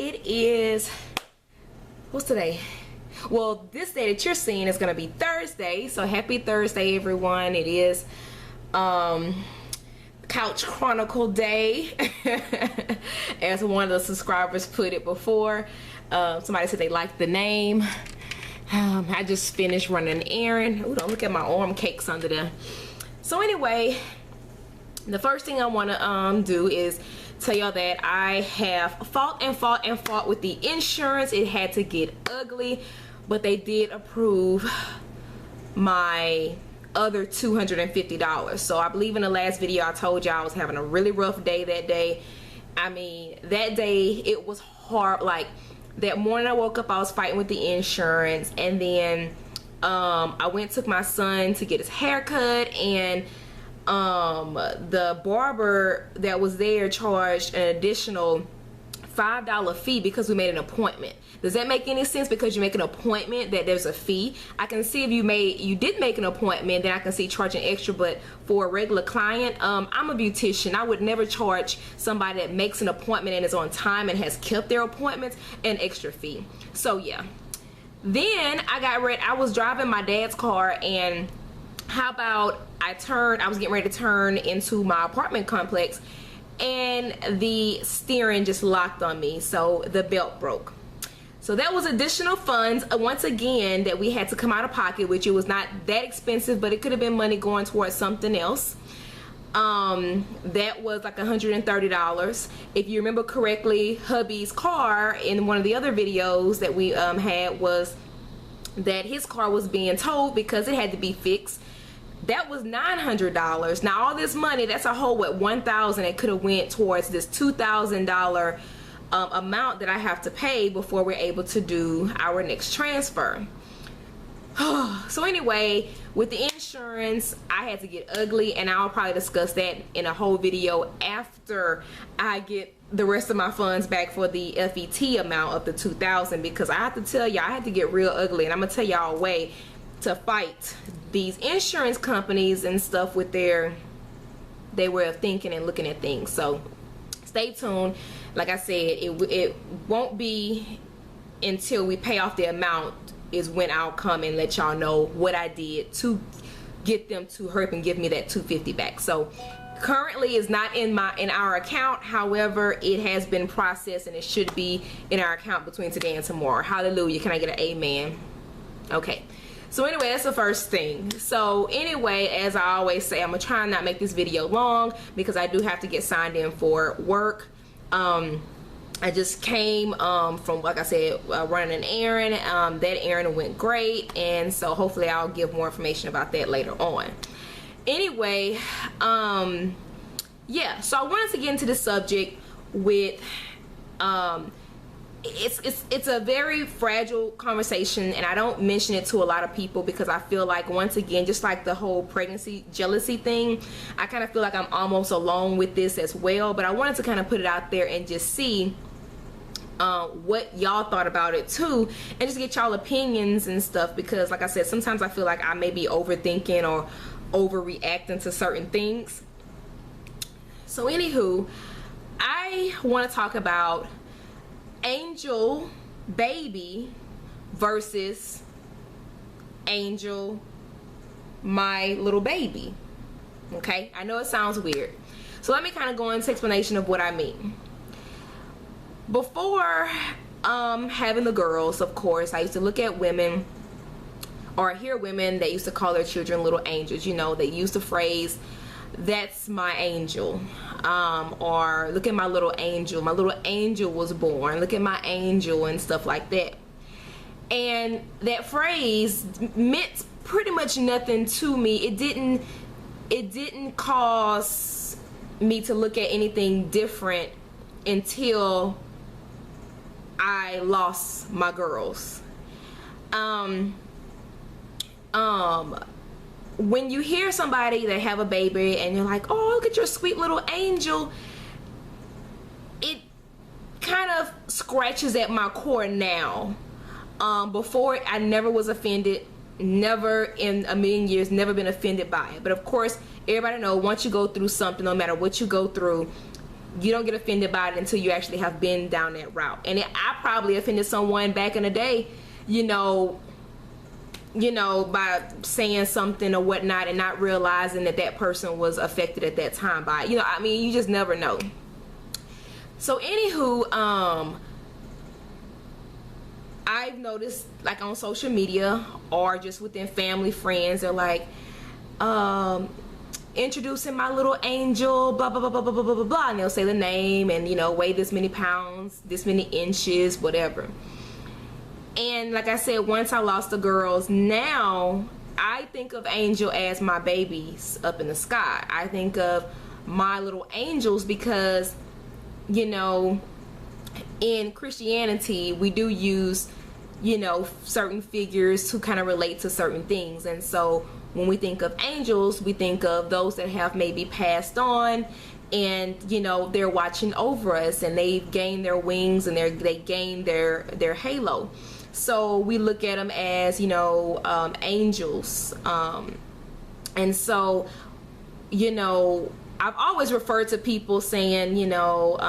it is, what's today? Well, this day that you're seeing is gonna be Thursday, so happy Thursday, everyone. It is Couch Chronicle Day, as one of the subscribers put it before. Somebody said they liked the name. I just finished running an errand. Ooh, don't look at my arm cakes under there. So anyway, the first thing I want to do is tell y'all that I have fought with the insurance. It had to get ugly, but they did approve my other $250. So I believe in the last video I told y'all I was having a really rough day that day. I mean, that day it was hard. Like that morning I woke up, I was fighting with the insurance, and then I went took my son to get his hair cut, and the barber that was there charged an additional $5 fee because we made an appointment. Does that make any sense? Because you make an appointment that there's a fee. I can see if you did make an appointment, then I can see charging extra, but for a regular client, I'm a beautician. I would never charge somebody that makes an appointment and is on time and has kept their appointments an extra fee. So yeah. Then I got ready. I was driving my dad's car, and how about I was getting ready to turn into my apartment complex, and the steering just locked on me, so the belt broke. So that was additional funds once again that we had to come out of pocket, which it was not that expensive, but it could have been money going towards something else. That was like $130. If you remember correctly, hubby's car in one of the other videos that we had was that his car was being towed because it had to be fixed. That was $900. Now all this money, that's a whole what, $1,000 that could have went towards this $2,000 amount that I have to pay before we're able to do our next transfer. So anyway, with the insurance, I had to get ugly, and I'll probably discuss that in a whole video after I get the rest of my funds back for the FET amount of the $2,000, because I have to tell you, I had to get real ugly, and I'm gonna tell y'all a way to fight these insurance companies and stuff with their way of thinking and looking at things. So stay tuned. Like I said, it won't be until we pay off the amount is when I'll come and let y'all know what I did to get them to hurry up and give me that $250 back. So currently it's not in our account, however it has been processed and it should be in our account between today and tomorrow. Hallelujah. Can I get an amen? Okay. So anyway, that's the first thing. So anyway, as I always say, I'm gonna try and not make this video long because I do have to get signed in for work. I just came from, like I said, running an errand. That errand went great, and so hopefully I'll give more information about that later on. Anyway, yeah, so I wanted to get into this subject with it's a very fragile conversation, and I don't mention it to a lot of people because I feel like, once again, just like the whole pregnancy jealousy thing, I kind of feel like I'm almost alone with this as well. But I wanted to kind of put it out there and just see what y'all thought about it too, and just get y'all opinions and stuff, because like I said, sometimes I feel like I may be overthinking or overreacting to certain things. So anywho, I want to talk about Angel baby versus Angel my little baby. Okay, I know it sounds weird, so let me kind of go into explanation of what I mean. Before having the girls, of course, I used to look at women or hear women that used to call their children little angels. You know, they use the phrase, "That's my angel," or "Look at my little angel was born, look at my angel," and stuff like that. And that phrase meant pretty much nothing to me. It didn't cause me to look at anything different until I lost my girls. When you hear somebody that have a baby and you're like, "Oh, look at your sweet little angel," it kind of scratches at my core now. Before, I never was offended, never in a million years, never been offended by it. But of course, everybody know, once you go through something, no matter what you go through, you don't get offended by it until you actually have been down that route. And I probably offended someone back in the day, you know, by saying something or whatnot and not realizing that that person was affected at that time by it. You know, I mean, you just never know. So anywho, I've noticed, like on social media or just within family, friends, they're like, introducing my little angel, blah blah blah blah blah blah blah blah, and they'll say the name and, you know, weigh this many pounds, this many inches, whatever. And like I said, once I lost the girls, now I think of Angel as my babies up in the sky. I think of my little angels because, you know, in Christianity, we do use, you know, certain figures to kind of relate to certain things. And so when we think of angels, we think of those that have maybe passed on, and, you know, they're watching over us, and they've gained their wings, and they gained their halo. So we look at them as, you know, angels. And so, you know, I've always referred to people saying, you know,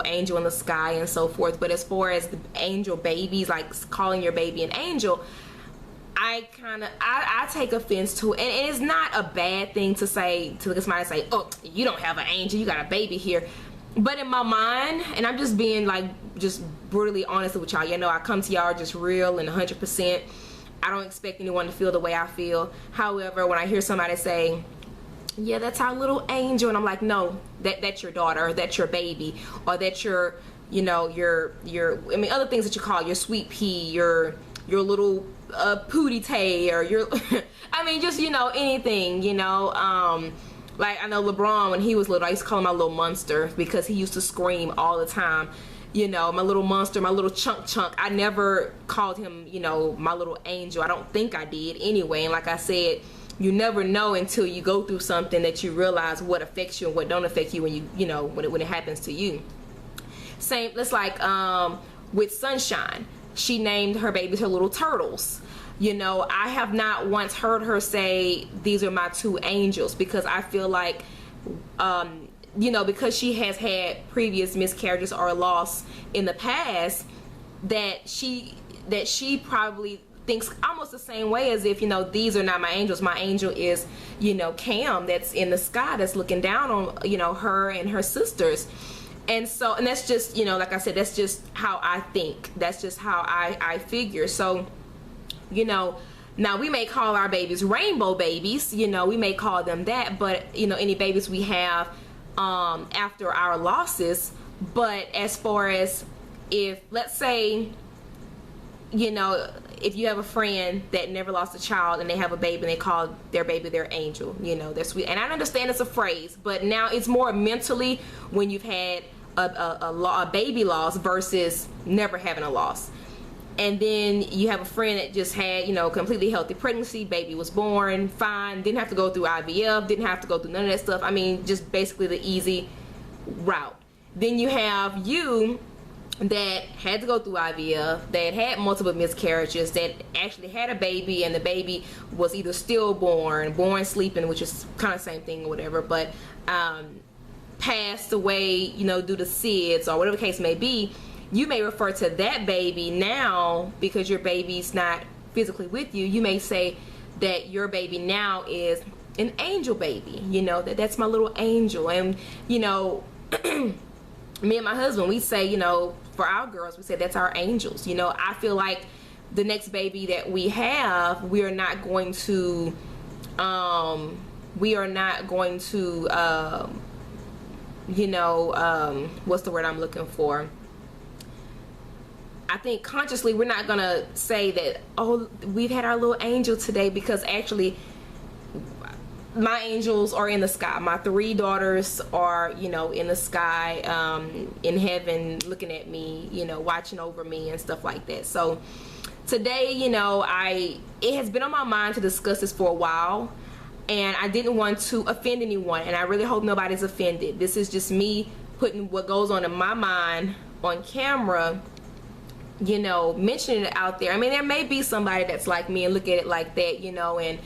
angel in the sky and so forth. But as far as the angel babies, like calling your baby an angel, I take offense to it. And it's not a bad thing to say, to look at somebody and say, oh, you don't have an angel, you got a baby here. But in my mind, and I'm just being like, just brutally honest with y'all, you know, I come to y'all just real and 100%. I don't expect anyone to feel the way I feel. However, when I hear somebody say, yeah, that's our little angel, and I'm like, no, that's your daughter, or that's your baby, or that's your, you know, your I mean, other things that you call your sweet pea, your little pootie tay, or your I mean, just, you know, anything, you know. Like, I know LeBron, when he was little, I used to call him my little monster because he used to scream all the time. You know, my little monster, my little chunk. I never called him, you know, my little angel. I don't think I did anyway. And like I said, you never know until you go through something that you realize what affects you and what don't affect you when you know, when it happens to you. Same, it's like with Sunshine. She named her babies her little turtles. You know, I have not once heard her say, these are my two angels, because I feel like, you know, because she has had previous miscarriages or loss in the past, that she probably thinks almost the same way as if, you know, these are not my angels. My angel is, you know, Cam, that's in the sky, that's looking down on, you know, her and her sisters. And so, and that's just, you know, like I said, that's just how I think. That's just how I figure. So, you know, now we may call our babies rainbow babies, you know, we may call them that, but, you know, any babies we have after our losses. But as far as, if, let's say, you know, if you have a friend that never lost a child and they have a baby and they call their baby their angel, you know, they're sweet. And I understand it's a phrase, but now it's more mentally when you've had a baby loss versus never having a loss. And then you have a friend that just had, you know, completely healthy pregnancy, baby was born fine, didn't have to go through IVF, didn't have to go through none of that stuff. I mean, just basically the easy route. Then you have you that had to go through IVF, that had multiple miscarriages, that actually had a baby, and the baby was either stillborn, born sleeping, which is kind of the same thing or whatever, but passed away, you know, due to SIDS or whatever the case may be. You may refer to that baby now, because your baby's not physically with you, you may say that your baby now is an angel baby, you know, that's my little angel. And, you know, me and my husband, we say, you know, for our girls, we say that's our angels. You know, I feel like the next baby that we have, we are not going to, you know, what's the word I'm looking for? I think consciously we're not gonna say that, oh, we've had our little angel today, because actually my angels are in the sky. My 3 daughters are, you know, in the sky, in heaven, looking at me, you know, watching over me and stuff like that. So today, you know, it has been on my mind to discuss this for a while, and I didn't want to offend anyone, and I really hope nobody's offended. This is just me putting what goes on in my mind on camera, you know, mentioning it out there. I mean, there may be somebody that's like me and look at it like that, you know, and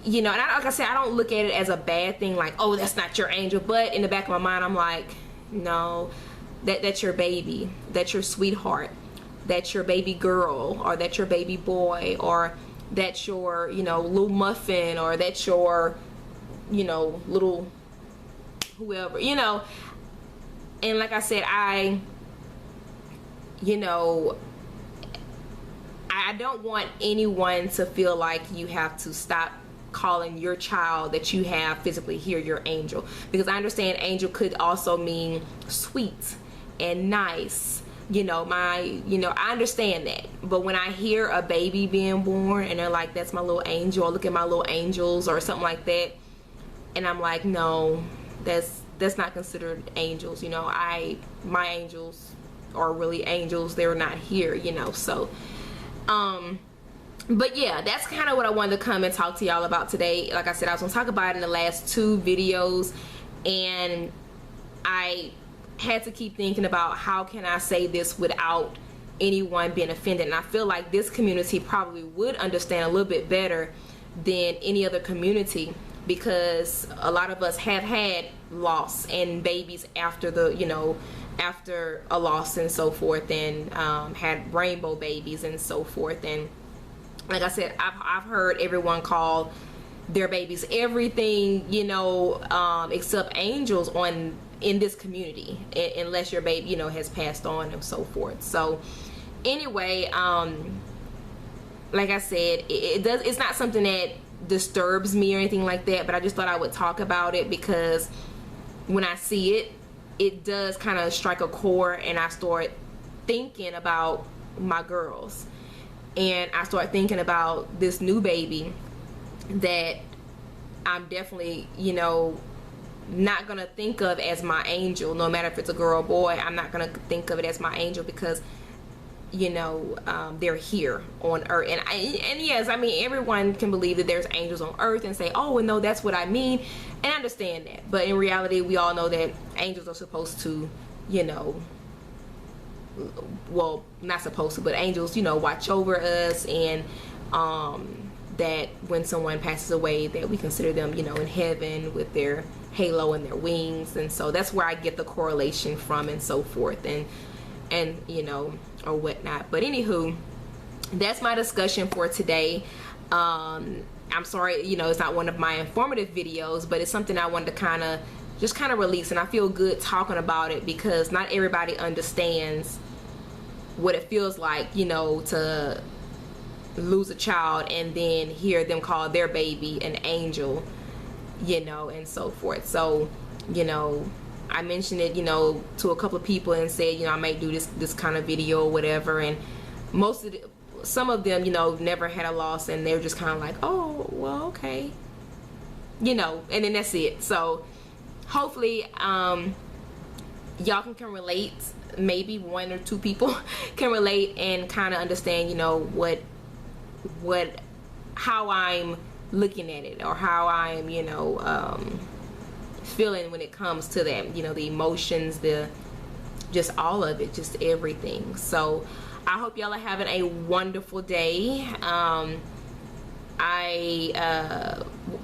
you know, and like I said, I don't look at it as a bad thing, like, oh, that's not your angel. But in the back of my mind, I'm like, no, that's your baby, that's your sweetheart, that's your baby girl, or that's your baby boy, or that's your, you know, little muffin, or that's your, you know, little whoever, you know. And like I said, you know, I don't want anyone to feel like you have to stop calling your child that you have physically here your angel, because I understand angel could also mean sweet and nice, you know, I understand that. But when I hear a baby being born and they're like, that's my little angel, or look at my little angels, or something like that, and I'm like, no, that's not considered angels, you know. My angels are really angels, they're not here, you know. So but yeah, that's kind of what I wanted to come and talk to y'all about today. Like I said, I was gonna talk about it in the last 2 videos, and I had to keep thinking about how can I say this without anyone being offended. And I feel like this community probably would understand a little bit better than any other community, because a lot of us have had loss and babies after the, you know, after a loss and so forth, and had rainbow babies and so forth. And like I said, I've heard everyone call their babies everything, you know, except angels in this community, unless your baby, you know, has passed on and so forth. So anyway, like I said, it's not something that disturbs me or anything like that, but I just thought I would talk about it, because when I see it, it does kind of strike a chord, and I start thinking about my girls, and I start thinking about this new baby that I'm definitely, you know, not gonna think of as my angel. No matter if it's a girl or boy, I'm not gonna think of it as my angel, because, you know, they're here on earth. And yes, I mean, everyone can believe that there's angels on earth and say, oh, no, that's what I mean, and I understand that. But in reality, we all know that angels are supposed to, you know, well, not supposed to, but angels, you know, watch over us, and that when someone passes away, that we consider them, you know, in heaven with their halo and their wings. And so that's where I get the correlation from and so forth, and you know, or whatnot. But anywho, that's my discussion for today. I'm sorry, you know, it's not one of my informative videos, but it's something I wanted to kind of release, and I feel good talking about it, because not everybody understands what it feels like, you know, to lose a child and then hear them call their baby an angel, you know, and so forth. So, you know, I mentioned it, you know, to a couple of people and said, you know, I might do this kind of video or whatever, and some of them, you know, never had a loss, and they're just kind of like, oh, well, okay, you know, and then that's it. So hopefully y'all can relate. Maybe 1 or 2 people can relate and kind of understand, you know, how I'm looking at it, or how I'm, you know, feeling when it comes to that, you know, the emotions, just all of it, just everything. So I hope y'all are having a wonderful day.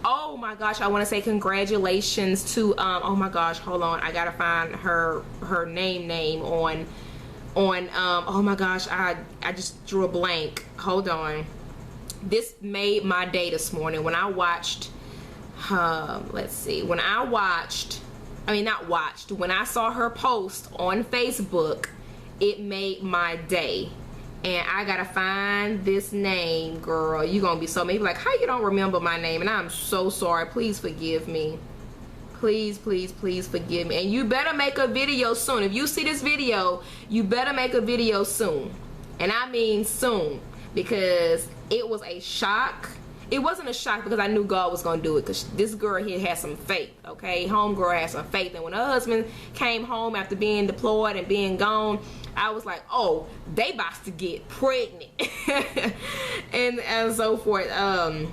Oh my gosh, I want to say congratulations to oh my gosh, hold on, I gotta find her name on oh my gosh, I just drew a blank. Hold on. This made my day this morning when I watched let's see, when I saw her post on Facebook, it made my day. And I gotta find this name, girl. You're gonna be so maybe like, how you don't remember my name? And I'm so sorry. Please forgive me. Please, please, please forgive me. And you better make a video soon. If you see this video, you better make a video soon. And I mean soon, because it was a shock. It wasn't a shock because I knew God was gonna do it, because this girl here has some faith, okay? Homegirl has some faith. And when her husband came home after being deployed and being gone, I was like, oh, they about to get pregnant. and so forth. Oh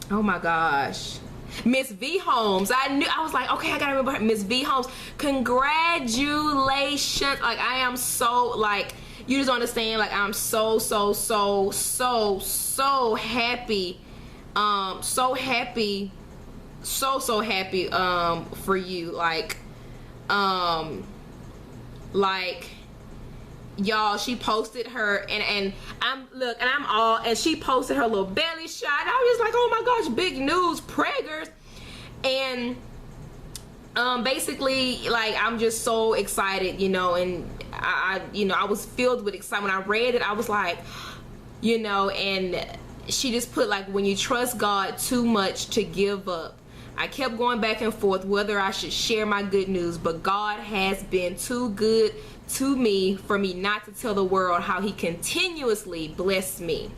my gosh, Miss V Holmes. I was like, okay, I gotta remember her. Miss V Holmes, congratulations. Like, I am so, like, you just understand, like, I'm so happy So happy, so happy for you. Like y'all, she posted her and she posted her little belly shot. I was just like, oh my gosh, big news, preggers. And basically, like, I'm just so excited, you know, and I was filled with excitement. When I read it, I was like, you know, and she just put, like, when you trust God too much to give up. I kept going back and forth whether I should share my good news, but God has been too good to me for me not to tell the world how he continuously blesses me.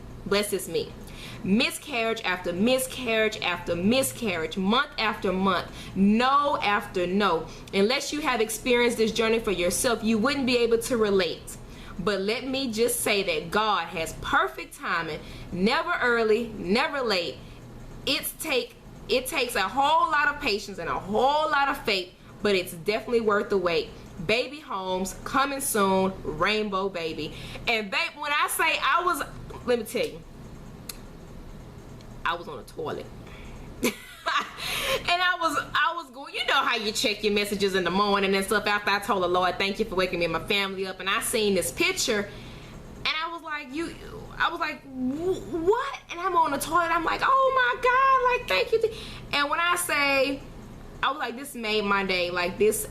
Miscarriage after miscarriage after miscarriage, month after month, no after no. Unless you have experienced this journey for yourself, you wouldn't be able to relate. But let me just say that God has perfect timing, never early, never late. It takes a whole lot of patience and a whole lot of faith, but it's definitely worth the wait. Baby homes coming soon, rainbow baby. And babe, when I say let me tell you, I was on the toilet. And I was going, you know how you check your messages in the morning and stuff after I told the Lord, thank you for waking me and my family up. And I seen this picture and I was like, what? And I'm on the toilet. I'm like, oh my God, like, thank you. And when I say, I was like, this made my day. Like, this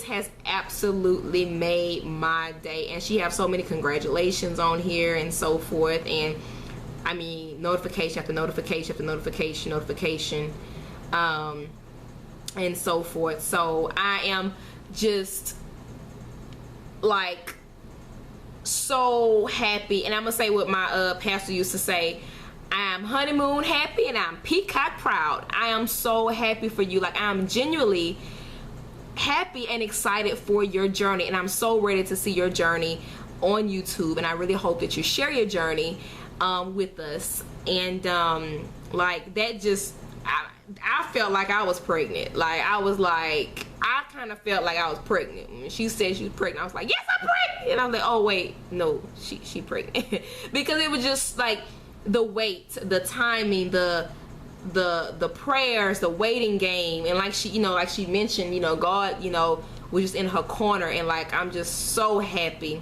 has absolutely made my day. And she have so many congratulations on here and so forth. And I mean, notification after notification after notification, and so forth. So I am just like so happy. And I'm gonna say what my pastor used to say, I am honeymoon happy and I'm peacock proud. I am so happy for you. Like, I'm genuinely happy and excited for your journey, and I'm so ready to see your journey on YouTube. And I really hope that you share your journey with us. And like, that just, I felt like I was pregnant. Like, I kind of felt like I was pregnant. When she said she was pregnant, I was like, yes, I'm pregnant. And I was like, oh wait, no, she pregnant. Because it was just like the wait, the timing, the prayers, the waiting game. And like she, you know, like she mentioned, you know, God, you know, was just in her corner. And like, I'm just so happy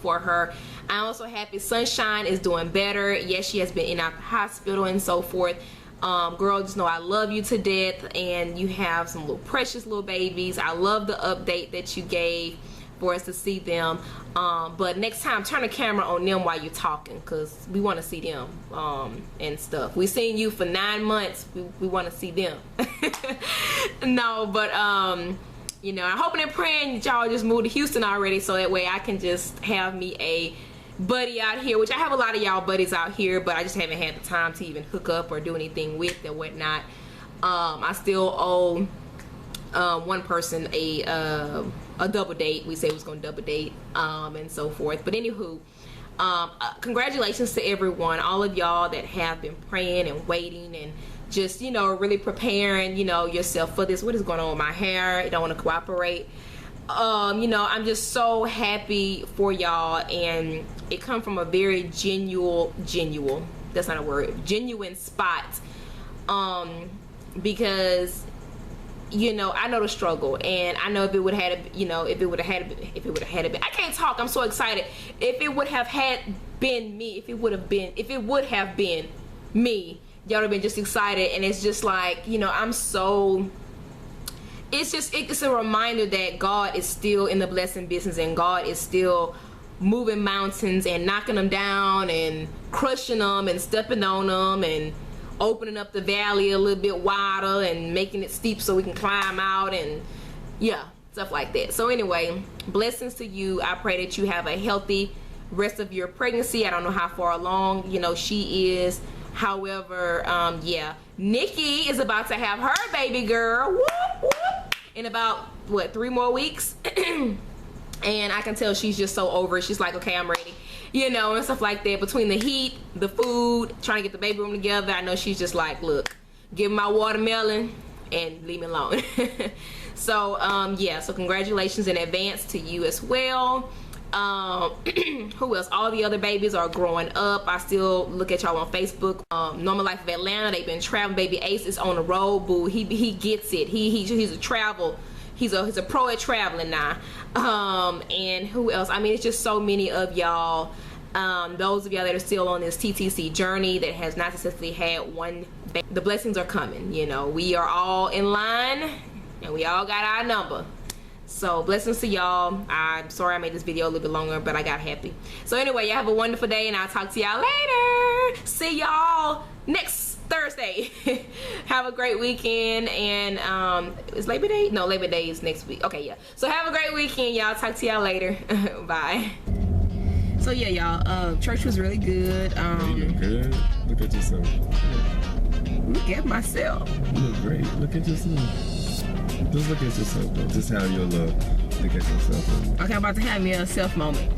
for her. I'm also happy Sunshine is doing better. Yes, she has been in our hospital and so forth. Girl, just know I love you to death, and you have some little precious little babies. I love the update that you gave for us to see them. But next time, turn the camera on them while you're talking, because we want to see them and stuff. We've seen you for 9 months. We want to see them. No, but you know, I'm hoping and praying that y'all just moved to Houston already, so that way I can just have me a buddy out here, which I have a lot of y'all buddies out here, but I just haven't had the time to even hook up or do anything with and whatnot. I still owe one person a double date. We say we was gonna double date and so forth. But anywho, congratulations to everyone, all of y'all that have been praying and waiting and just, you know, really preparing, you know, yourself for this. What is going on with my hair? I don't want to cooperate. You know, I'm just so happy for y'all, and it come from a very genuine, that's not a word, genuine spot, because, you know, I know the struggle, and I know if it would have had, you know, if it would have had been, I can't talk, I'm so excited. If it would have been me, if it would have been me, y'all would have been just excited. And it's just like, you know, I'm so, it's a reminder that God is still in the blessing business, and God is still moving mountains and knocking them down and crushing them and stepping on them and opening up the valley a little bit wider and making it steep so we can climb out, and yeah, stuff like that. So anyway, blessings to you. I pray that you have a healthy rest of your pregnancy. I don't know how far along, you know, she is. However, yeah, Nikki is about to have her baby girl, whoop, whoop, in about, what, 3 more weeks? And I can tell she's just so over it. She's like, okay, I'm ready, you know, and stuff like that. Between the heat, the food, trying to get the baby room together, I know she's just like, look, give me my watermelon and leave me alone. So yeah, so congratulations in advance to you as well. Who else? All the other babies are growing up. I still look at y'all on Facebook. Normal Life of Atlanta, they've been traveling. Baby Ace is on the road, boo. He gets it. He's a travel. He's a pro at traveling now. And who else? I mean, it's just so many of y'all. Those of y'all that are still on this TTC journey that has not successfully had one, the blessings are coming. You know, we are all in line and we all got our number. So blessings to y'all. I'm sorry I made this video a little bit longer, but I got happy. So anyway, y'all have a wonderful day and I'll talk to y'all later. See y'all next Thursday. Have a great weekend. And is Labor Day? No, Labor Day is next week. Okay, yeah. So have a great weekend, y'all. Talk to y'all later. Bye. So yeah, y'all, church was really good. You look good. Look at yourself. Look at myself. You look great. Look at yourself. Just look at yourself, though. Just have your look. Look at yourself. Okay, I'm about to have me a self moment.